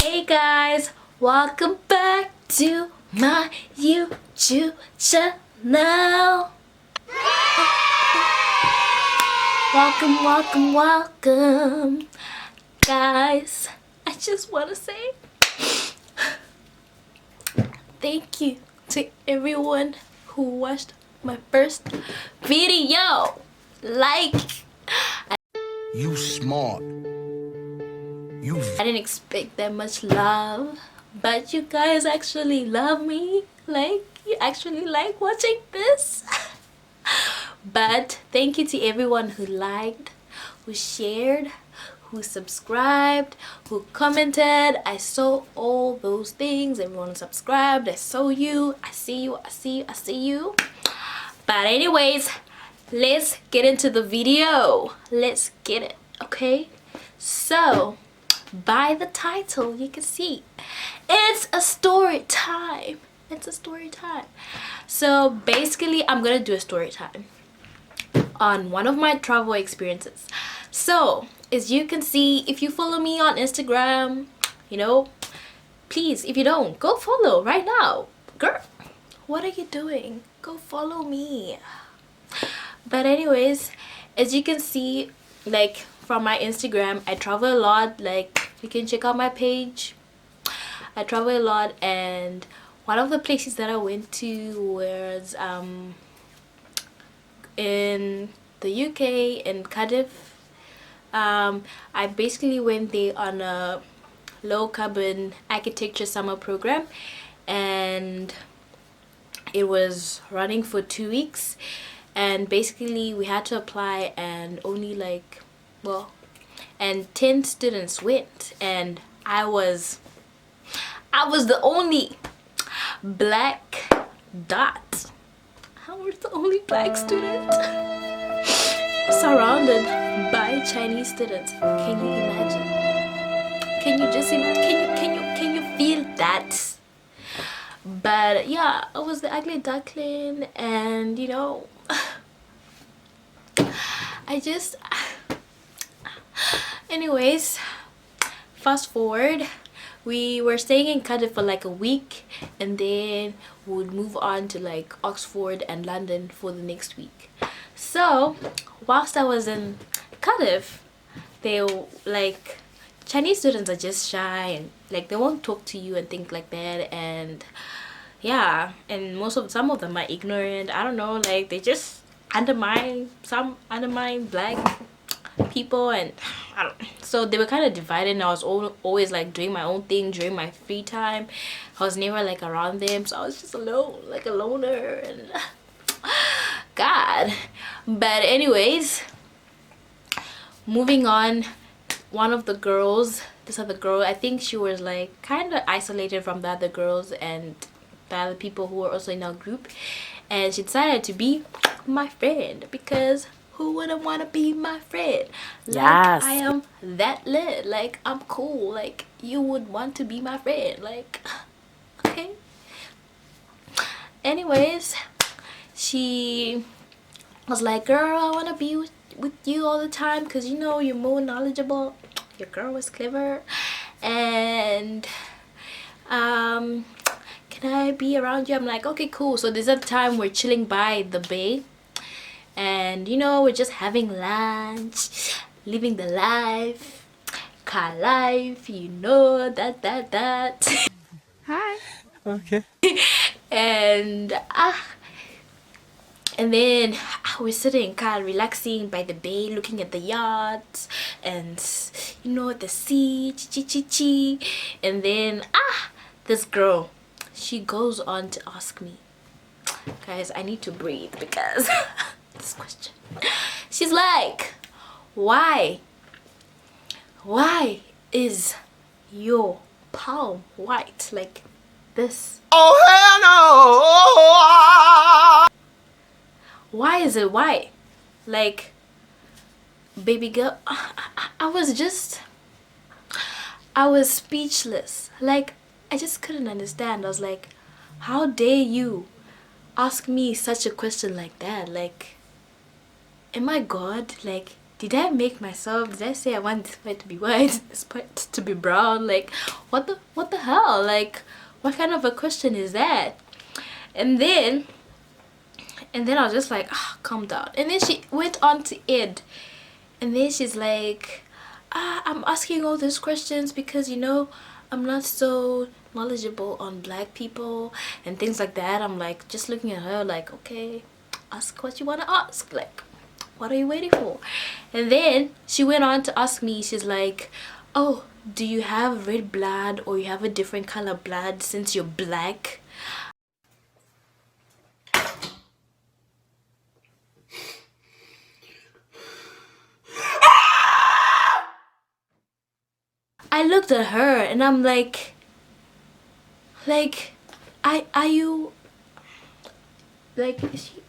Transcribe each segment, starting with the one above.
Hey guys, welcome back to my YouTube channel. Welcome, guys. I just want to say thank you to everyone who watched my first video. You smart. I didn't expect that much love, but you guys actually love me. You actually like watching this. But thank you to everyone who liked, who shared, who subscribed, who commented. I saw all those things. Everyone subscribed. I saw you. I see you. I see you. I see you. But anyways, let's get into the video. Let's get it. Okay, so by the title you can see it's a story time. So basically I'm gonna do a story time on one of my travel experiences. So as you can see, if you follow me on Instagram, please, if you don't, go follow right now. Girl, what are you doing? Go follow me. But anyways, as you can see, from my Instagram, I travel a lot. You can check out my page. I travel a lot, and one of the places that I went to was in the UK, in Cardiff. I basically went there on a low carbon architecture summer program, and it was running for 2 weeks. And basically we had to apply, and only 10 students went, and I was the only black dot. I was the only black student surrounded by Chinese students. Can you imagine? Can you just can you feel that? But yeah, I was the ugly duckling, and anyways, fast forward, we were staying in Cardiff for a week, and then we would move on to Oxford and London for the next week. So whilst I was in Cardiff, they Chinese students are just shy, and they won't talk to you and things like that, and yeah, and some of them are ignorant. I don't know, they just undermine black people, and I don't. So they were kind of divided, and I was always doing my own thing during my free time. I was never around them, so I was just alone, a loner, and God. But anyways, moving on, one of the girls, this other girl, I think she was kind of isolated from the other girls and the other people who were also in our group, and she decided to be my friend, because who wouldn't want to be my friend? Yes. I am that lit. I'm cool. You would want to be my friend. Okay. Anyways, she was like, girl, I want to be with you all the time, because you're more knowledgeable. Your girl was clever, and can I be around you? I'm like, okay, cool. So this other time we're chilling by the bay, and we're just having lunch, living the life, car life, that. Hi. Okay. And then we're sitting car, relaxing by the bay, looking at the yachts and the sea, chi. And then this girl, she goes on to ask me, guys, I need to breathe because this question. She's like, why is your palm white like this? Oh hell no! Why is it white? Baby girl, I was speechless. I just couldn't understand. I was like, how dare you ask me such a question like that? Am I God? did I make myself, did I say I want this part to be white, this part to be brown? Like, what the hell? Like, what kind of a question is that? And then I was just like, calm down. And then she went on to Ed, and then she's like, I'm asking all these questions because, you know, I'm not so knowledgeable on black people and things like that. I'm like just looking at her like, okay, ask what you want to ask. Like, what are you waiting for? And then she went on to ask me, she's like, oh, do you have red blood or you have a different color blood since you're black? I looked at her and I'm like, are you, like,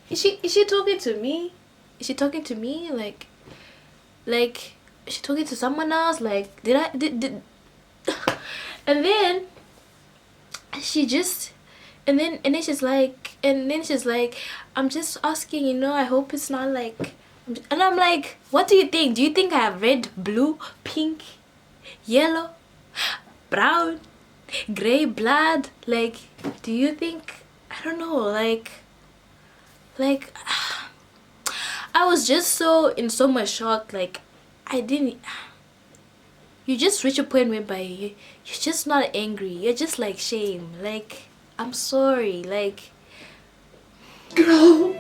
is she talking to me? Is she talking to me? Like, is she talking to someone else? Like, did and then she just, and then she's like, I'm just asking, you know, I hope it's not like, and I'm like, what do you think? Do you think I have red, blue, pink, yellow, brown, gray blood? Like, do you think, I don't know, like I was just in so much shock. Like, I didn't, you just reach a point whereby you're just not angry, you're just like, shame, like, I'm sorry, like, Girl,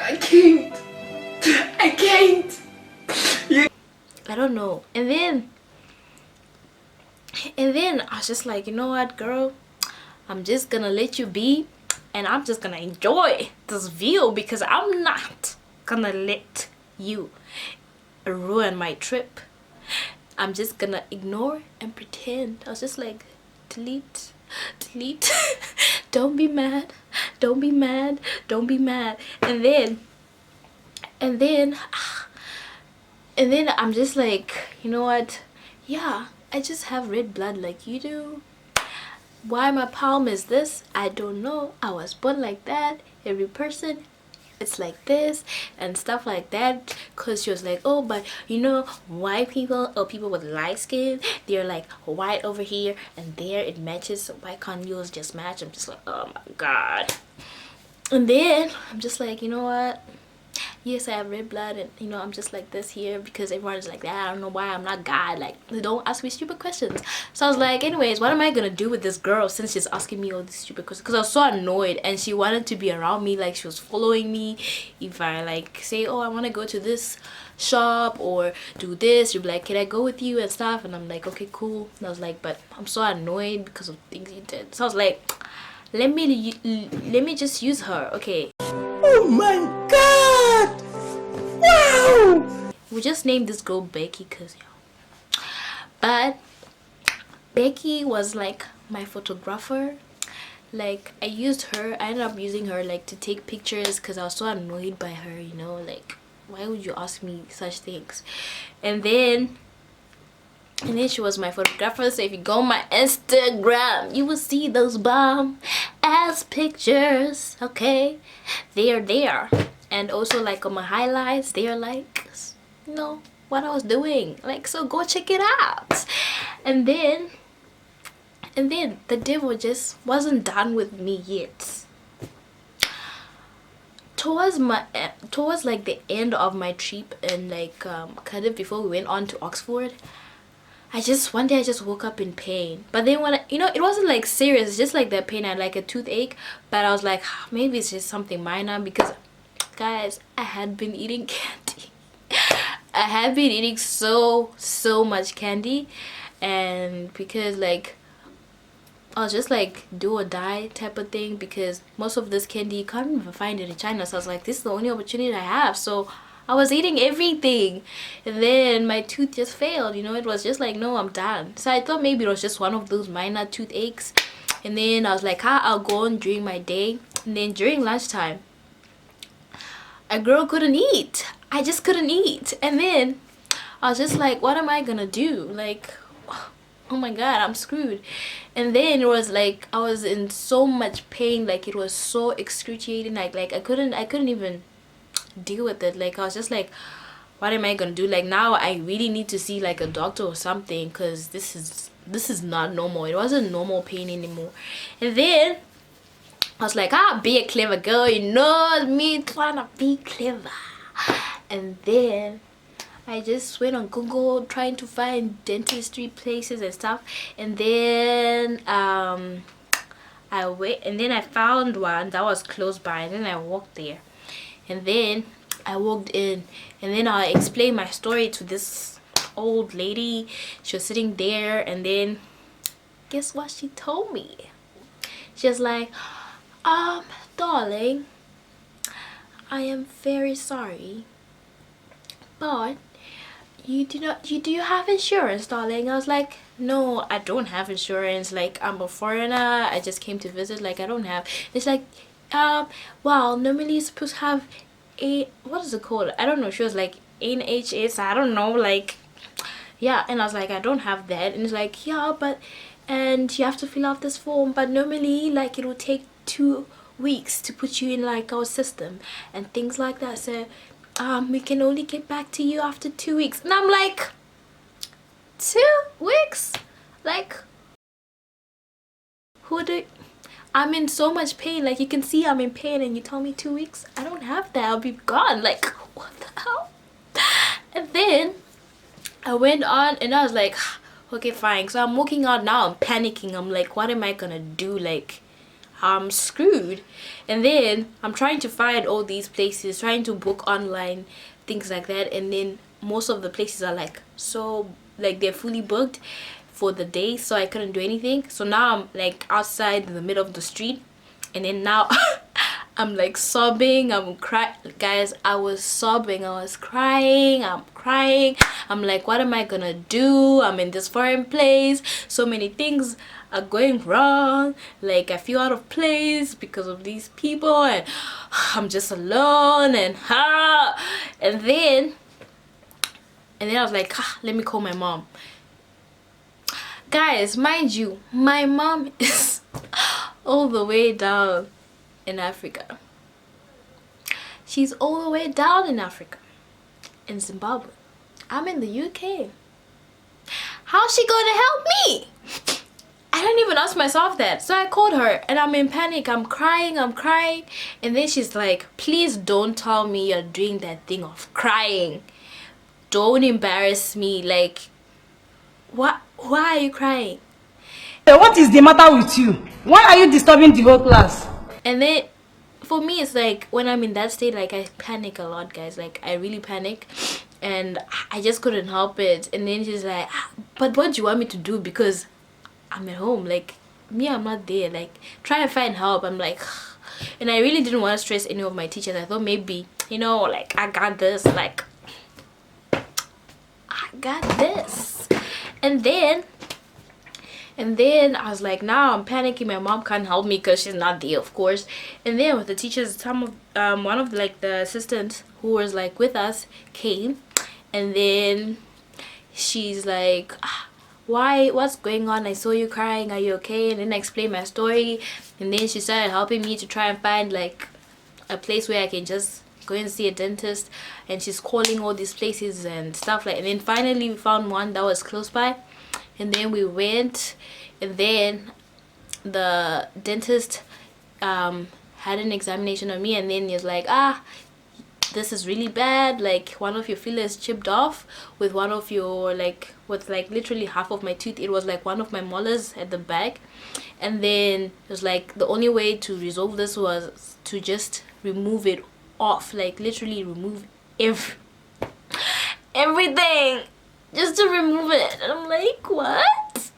I can't. I can't. I don't know. And then I was just like, you know what, girl, I'm just gonna let you be, and I'm just gonna enjoy this view because I'm not gonna let you ruin my trip. I'm just gonna ignore and pretend. I was just like, delete. Don't be mad, don't be mad, don't be mad. And then I'm just like, you know what, yeah, I just have red blood like you do. Why my palm is this, I don't know. I was born like that. Every person, it's like this and stuff like that. Because she was like, oh, but you know, white people or people with light skin, they're like white over here and there, it matches, so why can't yours just match? I'm just like, oh my god. And then I'm just like, you know what, yes, I have red blood, and you know, I'm just like this here because everyone is like that. I don't know why, I'm not God. Like, don't ask me stupid questions. So I was like, anyways, what am I gonna do with this girl since she's asking me all these stupid questions? Because I was so annoyed and she wanted to be around me, like she was following me. If I like say, oh, I want to go to this shop or do this, she'd be like, can I go with you and stuff? And I'm like, okay, cool. And I was like, but I'm so annoyed because of things you did. So I was like, let me just use her, okay? Oh my god! Wow! We just named this girl Becky because, yeah. But Becky was like my photographer. Like, I ended up using her like to take pictures because I was so annoyed by her, you know, like, why would you ask me such things? And then she was my photographer. So if you go on my Instagram, you will see those bomb ass pictures, okay? They're there. And also like on my highlights, they're like, you know, what I was doing. Like, so go check it out. And then the devil just wasn't done with me yet. Towards like the end of my trip, and like kind of before we went on to Oxford, one day I just woke up in pain. But then when you know, it wasn't like serious, it's just like that pain. I had like a toothache, but I was like, maybe it's just something minor because, guys, I had been eating candy. I had been eating so much candy, and because like I was just like do or die type of thing, because most of this candy you can't even find it in China. So I was like, this is the only opportunity I have. So I was eating everything, and then my tooth just failed, you know. It was just like, no, I'm done. So I thought maybe it was just one of those minor toothaches, and then I was like, I'll go on during my day. And then during lunchtime, a girl couldn't eat. I just couldn't eat. And then I was just like, what am I gonna do? Like, oh my god, I'm screwed. And then it was like I was in so much pain, like it was so excruciating, like I couldn't even deal with it. Like I was just like, what am I gonna do? Like, now I really need to see like a doctor or something, because this is not normal. It wasn't normal pain anymore. And then I was like, be a clever girl, you know, me trying to be clever. And then I just went on Google trying to find dentistry places and stuff. And then I found one that was close by, and then I walked there. And then I walked in, and then I explained my story to this old lady. She was sitting there, and then guess what she told me? She was like, darling, I am very sorry, but do you have insurance, darling? I was like, no, I don't have insurance. Like, I'm a foreigner, I just came to visit. Like, I don't have. It's like, well, normally you're supposed to have a, what is it called? I don't know. She was like NHS, I don't know, like, yeah. And I was like, I don't have that. And it's like, yeah, but, and you have to fill out this form, but normally like it will take 2 weeks to put you in like our system and things like that. So we can only get back to you after 2 weeks. And I'm like, 2 weeks? Like, I'm in so much pain. Like, you can see I'm in pain, and you tell me 2 weeks? I don't have that. I'll be gone. Like, what the hell? And then I went on, and I was like, okay, fine. So I'm walking out now. I'm panicking. I'm like, what am I gonna do? Like, I'm screwed. And then I'm trying to find all these places, trying to book online, things like that. And then most of the places are like, so like they're fully booked for the day, so I couldn't do anything. So now I'm like outside in the middle of the street, and then now I'm like sobbing, I'm crying. Guys, I was sobbing, I was crying, I'm crying. I'm like, what am I gonna do? I'm in this foreign place, so many things are going wrong. Like, I feel out of place because of these people, and I'm just alone. And then I was like, let me call my mom. Guys, mind you, my mom is all the way down in Africa. She's all the way down in Africa, in Zimbabwe. I'm in the UK. How's she gonna help me? I didn't even ask myself that. So I called her, and I'm in panic. I'm crying. And then she's like, please don't tell me you're doing that thing of crying. Don't embarrass me. Like, what? Why are you crying? What is the matter with you? Why are you disturbing the whole class? And then for me, it's like, when I'm in that state, like, I panic a lot, guys. Like, I really panic, and I just couldn't help it. And then she's like, but what do you want me to do? Because I'm at home. Like, me, I'm not there. Like, try and find help. I'm like, and I really didn't want to stress any of my teachers. I thought maybe, you know, like, I got this. Like, I got this. And then I was like, now I'm panicking. My mom can't help me because she's not there, of course. And then with the teachers, one of like the assistants who was like with us came, and then she's like, what's going on? I saw you crying, are you okay? And then I explained my story, and then she started helping me to try and find like a place where I can just go and see a dentist. And she's calling all these places and stuff like. And then finally we found one that was close by, and then we went. And then the dentist had an examination on me, and then he was like, this is really bad. Like, one of your fillers chipped off with one of your, like, with like literally half of my tooth. It was like one of my molars at the back. And then it was like, the only way to resolve this was to just remove it off, like literally remove everything, just to remove it. And I'm like, what?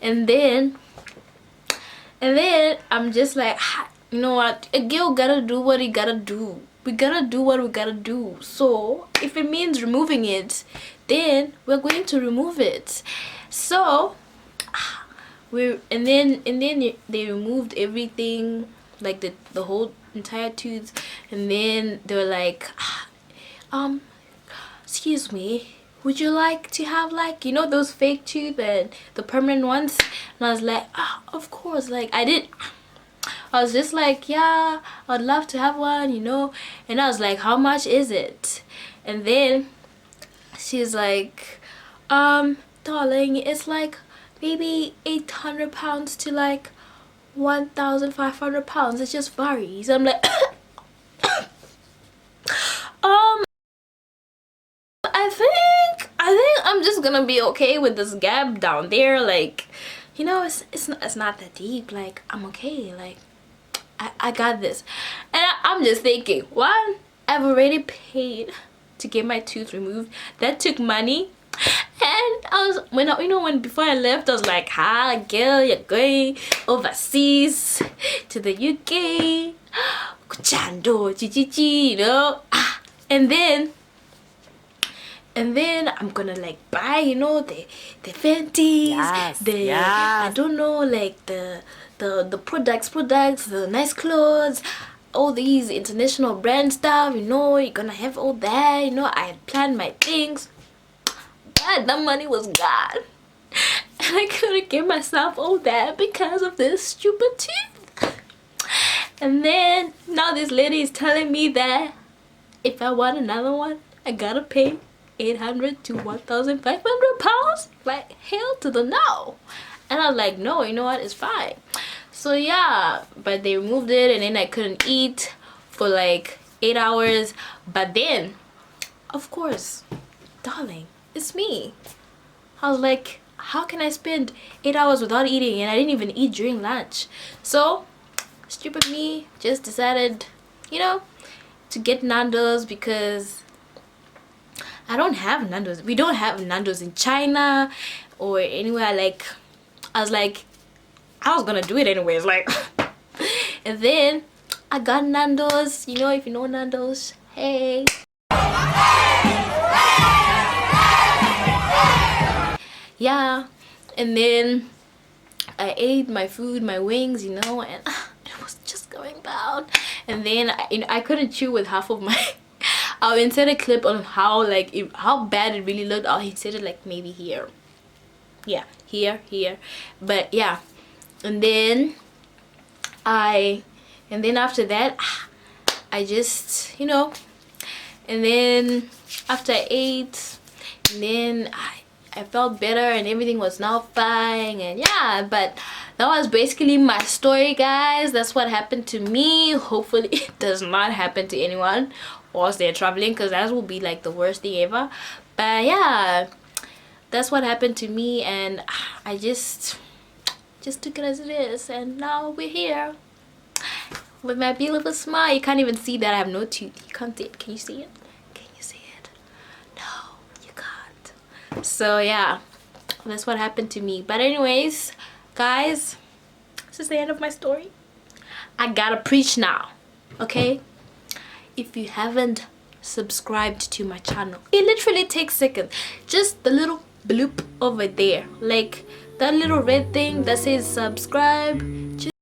and then I'm just like, you know what, a girl gotta do what he gotta do. We gotta do what we gotta do. So if it means removing it, then we're going to remove it. So and then they removed everything, like the whole entire tooth. And then they were like, excuse me, would you like to have, like, you know, those fake teeth and the permanent ones? And I was like, of course. Like, I was just like, yeah, I'd love to have one, you know. And I was like, how much is it? And then she's like, darling, it's like maybe 800 pounds to like 1,500 pounds. It just varies. I'm like, I think I'm just gonna be okay with this gap down there. Like, you know, it's not that deep. Like, I'm okay. Like, I got this. And I'm just thinking, one, I've already paid to get my tooth removed. That took money. And when before I left, I was like, hi girl, you're going overseas to the UK. Kuchando, chichichi, you know. And then I'm gonna like buy, you know, the Fenties, I don't know, like the products, the nice clothes, all these international brand stuff, you know. You're gonna have all that, you know. I had planned my things, but the money was gone. And I couldn't give myself all that because of this stupid tooth. And then now this lady is telling me that if I want another one, I gotta pay 800 to 1,500 pounds. Like, hell to the no. And I was like, no, you know what, it's fine. So yeah, but they removed it, and then I couldn't eat for like 8 hours. But then, of course, darling, it's me. I was like, how can I spend 8 hours without eating? And I didn't even eat during lunch. So stupid me just decided, you know, to get Nando's, because I don't have Nando's. We don't have Nando's in China or anywhere. Like, I was like, I was gonna do it anyways. Like, and then I got Nando's. You know, if you know Nando's, hey. Yeah, and then I ate my food, my wings, you know, and it was just going down. And then I couldn't chew with half of my. I'll insert a clip on how how bad it really looked. I'll insert it like maybe here. Yeah, here. But yeah, and then after that, I just, you know, and then after I ate, and then I felt better and everything was now fine. And yeah, but that was basically my story, guys. That's what happened to me. Hopefully it does not happen to anyone whilst they're traveling, because that will be like the worst thing ever. But yeah, that's what happened to me, and I just took it as it is, and now we're here with my beautiful smile. You can't even see that I have no tooth. You can't see it. Can you see it? Can you see it? No, you can't. So yeah, that's what happened to me. But anyways, guys, this is the end of my story. I gotta preach now, okay? If you haven't subscribed to my channel, it literally takes seconds. Just the little bloop over there, like that little red thing that says subscribe. Just